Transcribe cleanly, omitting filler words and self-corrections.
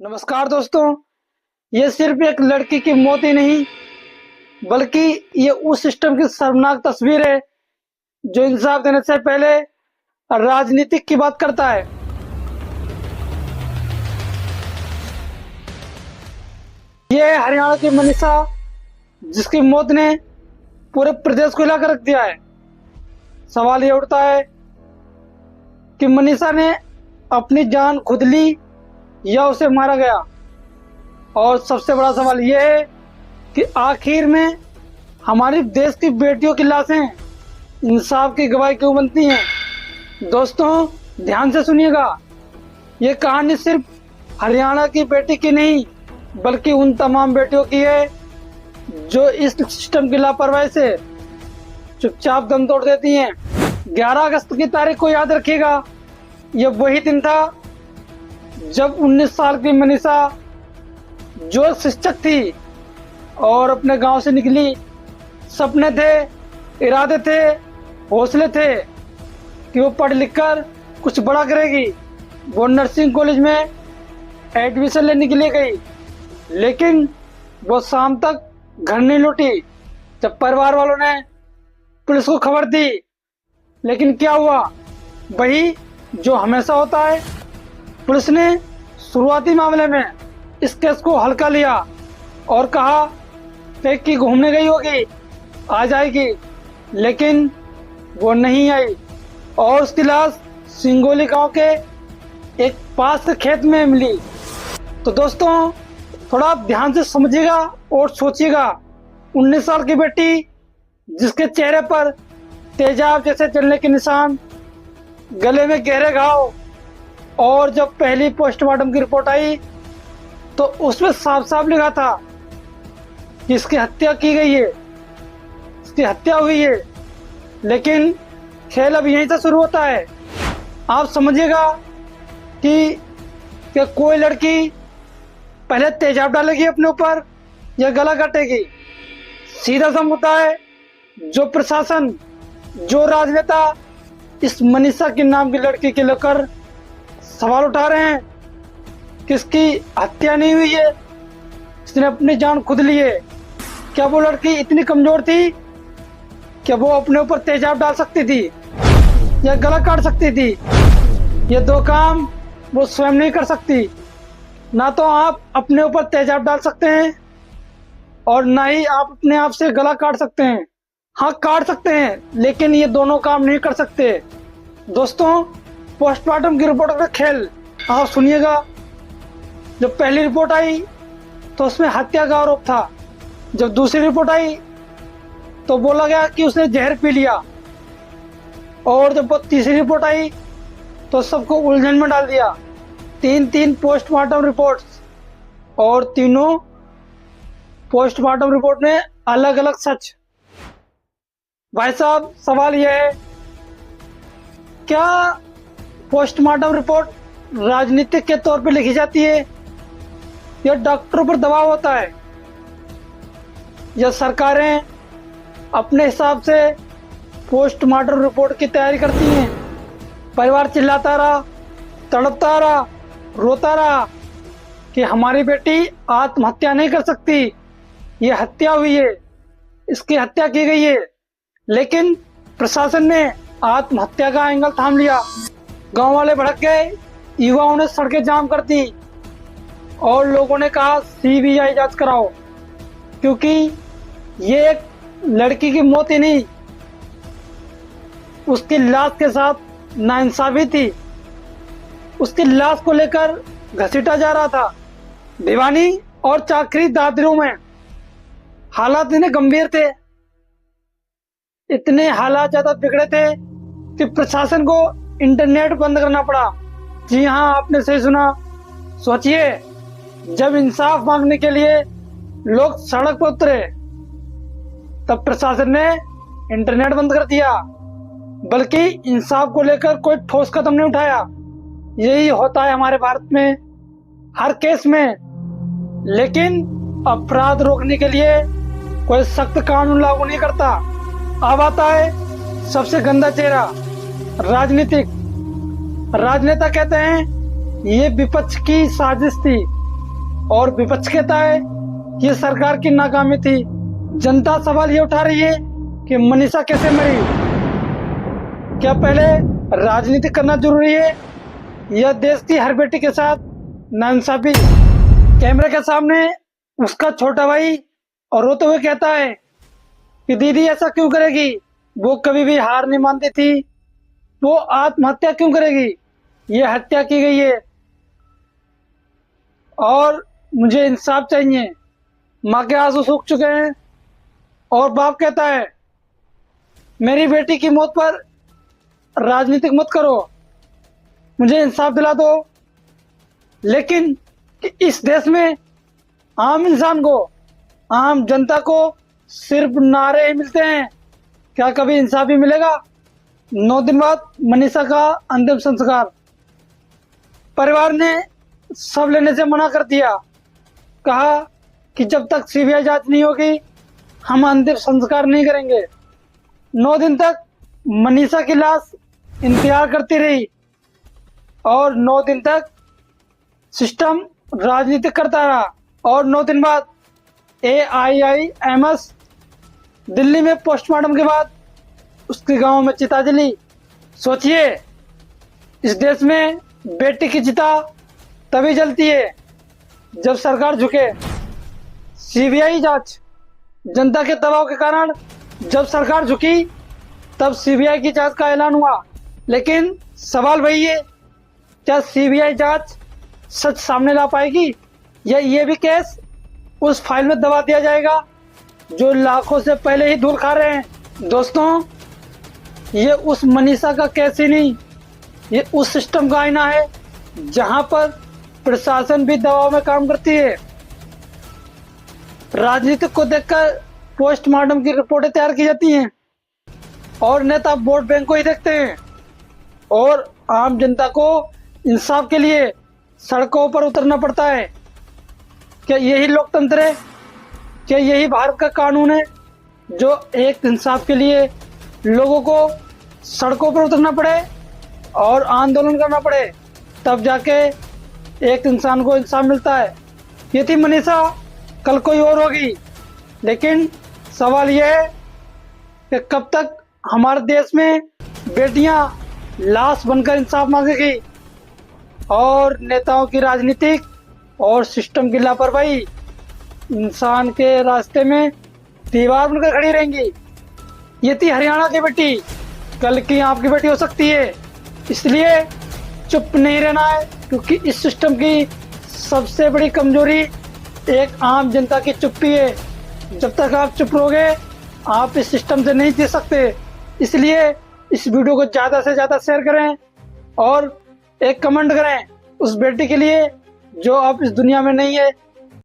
नमस्कार दोस्तों। ये सिर्फ एक लड़की की मौत ही नहीं बल्कि ये उस सिस्टम की शर्मनाक तस्वीर है जो इंसाफ देने से पहले राजनीतिक की बात करता है। ये है हरियाणा की मनीषा, जिसकी मौत ने पूरे प्रदेश को हिला कर रख दिया है। सवाल ये उठता है कि मनीषा ने अपनी जान खुद ली या उसे मारा गया, और सबसे बड़ा सवाल यह है कि आखिर में हमारे देश की बेटियों की लाशें इंसाफ की गवाही क्यों बनती हैं। दोस्तों ध्यान से सुनिएगा, ये कहानी सिर्फ हरियाणा की बेटी की नहीं बल्कि उन तमाम बेटियों की है जो इस सिस्टम की लापरवाही से चुपचाप दम तोड़ देती हैं। 11 अगस्त की तारीख को याद रखिएगा, यह वही दिन था जब 19 साल की मनीषा, जो शिक्षक थी और अपने गांव से निकली, सपने थे, इरादे थे, हौसले थे कि वो पढ़ लिख कर कुछ बड़ा करेगी। वो नर्सिंग कॉलेज में एडमिशन लेने के लिए गई, लेकिन वो शाम तक घर नहीं लौटी जब परिवार वालों ने पुलिस को खबर दी। लेकिन क्या हुआ, वही जो हमेशा होता है। पुलिस ने शुरुआती मामले में इस केस को हल्का लिया और कहा कि घूमने गई होगी, आ जाएगी, लेकिन वो नहीं आई और उसकी लाश सिंगोली गांव के एक पास के खेत में मिली। तो दोस्तों थोड़ा आप ध्यान से समझिएगा और सोचिएगा, 19 साल की बेटी जिसके चेहरे पर तेजाब जैसे जलने के निशान, गले में गहरे घाव, और जब पहली पोस्टमार्टम की रिपोर्ट आई तो उसमें साफ साफ लिखा था कि इसकी हत्या की गई है, इसकी हत्या हुई है। लेकिन खेल अब यहीं से शुरू होता है। आप समझिएगा कि कोई लड़की पहले तेजाब डालेगी अपने ऊपर या गला काटेगी। सीधा सा मुद्दा है, जो प्रशासन, जो राजनेता इस मनीषा के नाम की लड़की के लेकर सवाल उठा रहे हैं कि इसकी हत्या नहीं हुई है, इसने अपनी जान खुद ली है। क्या वो लड़की इतनी कमजोर थी कि वो अपने ऊपर तेजाब डाल सकती थी या गला काट सकती थी? ये दो काम वो स्वयं नहीं कर सकती। ना तो आप अपने ऊपर तेजाब डाल सकते हैं और ना ही आप अपने आप से गला काट सकते हैं। हाँ काट सकते हैं, लेकिन ये दोनों काम नहीं कर सकते। दोस्तों पोस्टमार्टम की रिपोर्ट का खेल आप सुनिएगा। जब पहली रिपोर्ट आई तो उसमें हत्या का आरोप था। जब दूसरी रिपोर्ट आई तो बोला गया कि उसने जहर पी लिया, और जब वो तीसरी रिपोर्ट आई तो सबको उलझन में डाल दिया। तीन पोस्टमार्टम रिपोर्ट्स, और तीनों पोस्टमार्टम रिपोर्ट में अलग अलग सच। भाई साहब सवाल यह है, क्या पोस्टमार्टम रिपोर्ट राजनीतिक के तौर पर लिखी जाती है या डॉक्टरों पर दबाव होता है, या सरकारें अपने हिसाब से पोस्टमार्टम रिपोर्ट की तैयारी करती हैं? परिवार चिल्लाता रहा, तड़पता रहा, रोता रहा कि हमारी बेटी आत्महत्या नहीं कर सकती, ये हत्या हुई है, इसकी हत्या की गई है। लेकिन प्रशासन ने आत्महत्या का एंगल थाम लिया। गांव वाले भड़क गए, युवाओं ने सड़कें जाम कर दी और लोगों ने कहा सीबीआई जांच कराओ, क्योंकि ये एक लड़की की मौत ही नहीं, उसकी लाश के साथ नाइंसाफी थी। उसकी लाश को लेकर घसीटा जा रहा था। भिवानी और चाकरी दादरियों में हालात इतने गंभीर थे, इतने हालात ज्यादा बिगड़े थे कि प्रशासन को इंटरनेट बंद करना पड़ा। जी हाँ, आपने सही सुना। सोचिए, जब इंसाफ मांगने के लिए लोग सड़क पर उतरे तब प्रशासन ने इंटरनेट बंद कर दिया, बल्कि इंसाफ को लेकर कोई ठोस कदम नहीं उठाया। यही होता है हमारे भारत में हर केस में। लेकिन अपराध रोकने के लिए कोई सख्त कानून लागू नहीं करता। अब आता है सबसे गंदा चेहरा, राजनीतिक। राजनेता कहते हैं ये विपक्ष की साजिश थी, और विपक्ष कहता है ये सरकार की नाकामी थी। जनता सवाल ये उठा रही है कि मनीषा कैसे मरी। क्या पहले राजनीति करना जरूरी है या देश की हर बेटी के साथ नाइंसाफी? कैमरे के सामने उसका छोटा भाई और रोते हुए कहता है कि दीदी ऐसा क्यों करेगी, वो कभी भी हार नहीं मानती थी, वो आत्महत्या क्यों करेगी, ये हत्या की गई है और मुझे इंसाफ चाहिए। माँ के आंसू सूख चुके हैं और बाप कहता है मेरी बेटी की मौत पर राजनीतिक मत करो, मुझे इंसाफ दिला दो। लेकिन इस देश में आम इंसान को, आम जनता को सिर्फ नारे ही मिलते हैं, क्या कभी इंसाफ भी मिलेगा? 9 दिन बाद मनीषा का अंतिम संस्कार। परिवार ने सब लेने से मना कर दिया, कहा कि जब तक सीबीआई जांच नहीं होगी हम अंतिम संस्कार नहीं करेंगे। 9 दिन तक मनीषा की लाश इंतजार करती रही और 9 दिन तक सिस्टम राजनीति करता रहा। और 9 दिन बाद AIIMS दिल्ली में पोस्टमार्टम के बाद उसके गांव में चिता जली। सोचिए, इस देश में बेटी की चिता तभी जलती है जब सरकार झुके। सीबीआई जांच, जनता के दबाव के कारण जब सरकार झुकी तब सीबीआई की जांच का ऐलान हुआ। लेकिन सवाल वही है, क्या सीबीआई जांच सच सामने ला पाएगी या ये भी केस उस फाइल में दबा दिया जाएगा जो लाखों से पहले ही धूल खा रहे हैं? दोस्तों, ये उस मनीषा का केस ही नहीं, ये उस सिस्टम का आईना है जहां पर प्रशासन भी दबाव में काम करती है। राजनीतिक को देखकर पोस्टमार्टम की रिपोर्टें तैयार की जाती हैं और नेता वोट बैंक को ही देखते हैं और आम जनता को इंसाफ के लिए सड़कों पर उतरना पड़ता है। क्या यही लोकतंत्र है? क्या यही भारत का कानून है जो एक इंसाफ के लिए लोगों को सड़कों पर उतरना पड़े और आंदोलन करना पड़े, तब जाके एक इंसान को इंसाफ मिलता है? ये थी मनीषा, कल कोई और होगी। लेकिन सवाल यह है कि कब तक हमारे देश में बेटियां लाश बनकर इंसाफ मांगेगी और नेताओं की राजनीतिक और सिस्टम की लापरवाही इंसान के रास्ते में दीवार बनकर खड़ी रहेंगी। ये थी हरियाणा की बेटी, कल की आपकी बेटी हो सकती है। इसलिए चुप नहीं रहना है, क्योंकि इस सिस्टम की सबसे बड़ी कमजोरी एक आम जनता की चुप्पी है। जब तक आप चुप रहोगे आप इस सिस्टम से नहीं जीत सकते। इसलिए इस वीडियो को ज़्यादा से ज़्यादा शेयर करें और एक कमेंट करें उस बेटी के लिए जो अब इस दुनिया में नहीं है।